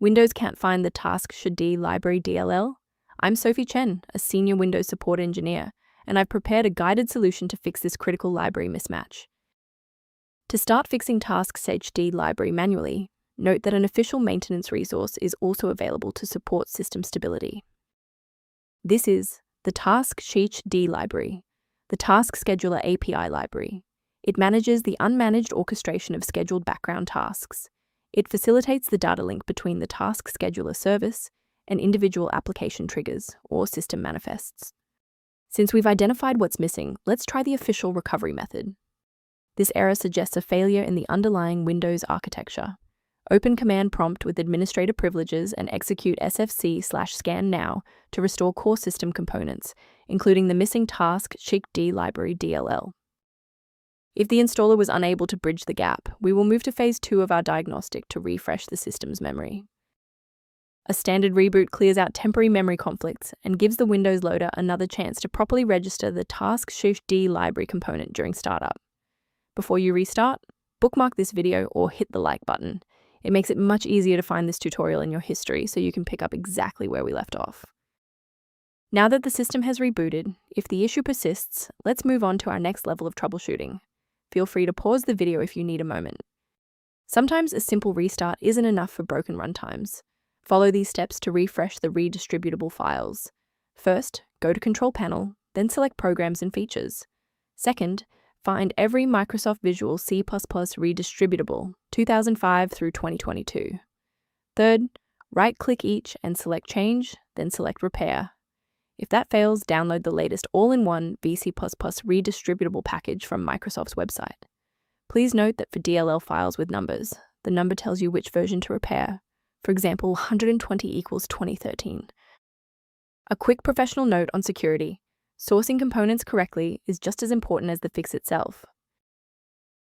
Windows can't find the Taskschd.dll Library DLL? I'm Sophie Chen, a senior Windows support engineer, and I've prepared a guided solution to fix this critical library mismatch. To start fixing Taskschd.dll Library manually, note that an official maintenance resource is also available to support system stability. This is the Taskschd.dll Library, the Task Scheduler API library. It manages the unmanaged orchestration of scheduled background tasks. It facilitates the data link between the Task Scheduler service and individual application triggers or system manifests. Since we've identified what's missing, let's try the official recovery method. This error suggests a failure in the underlying Windows architecture. Open command prompt with administrator privileges and execute sfc/scan now to restore core system components, including the missing Taskschd.dll Library DLL. If the installer was unable to bridge the gap, we will move to phase 2 of our diagnostic to refresh the system's memory. A standard reboot clears out temporary memory conflicts and gives the Windows loader another chance to properly register the Taskschd.dll library component during startup. Before you restart, bookmark this video or hit the like button. It makes it much easier to find this tutorial in your history so you can pick up exactly where we left off. Now that the system has rebooted, if the issue persists, let's move on to our next level of troubleshooting. Feel free to pause the video if you need a moment. Sometimes a simple restart isn't enough for broken runtimes. Follow these steps to refresh the redistributable files. First, go to Control Panel, then select Programs and Features. Second, find every Microsoft Visual C++ Redistributable 2005 through 2022. Third, right-click each and select Change, then select Repair. If that fails, download the latest all-in-one VC++ redistributable package from Microsoft's website. Please note that for DLL files with numbers, the number tells you which version to repair. For example, 120 equals 2013. A quick professional note on security. Sourcing components correctly is just as important as the fix itself.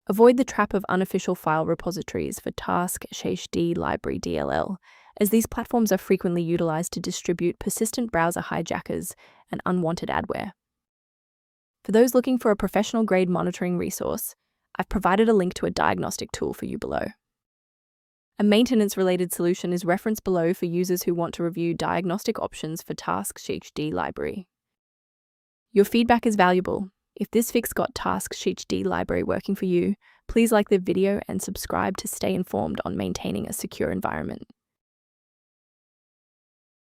Avoid the trap of unofficial file repositories for Taskschd.dll Library DLL, as these platforms are frequently utilized to distribute persistent browser hijackers and unwanted adware. For those looking for a professional-grade monitoring resource, I've provided a link to a diagnostic tool for you below. A maintenance-related solution is referenced below for users who want to review diagnostic options for Taskschd.dll Library. Your feedback is valuable. If this fix got Taskschd.dll Library working for you, please like the video and subscribe to stay informed on maintaining a secure environment.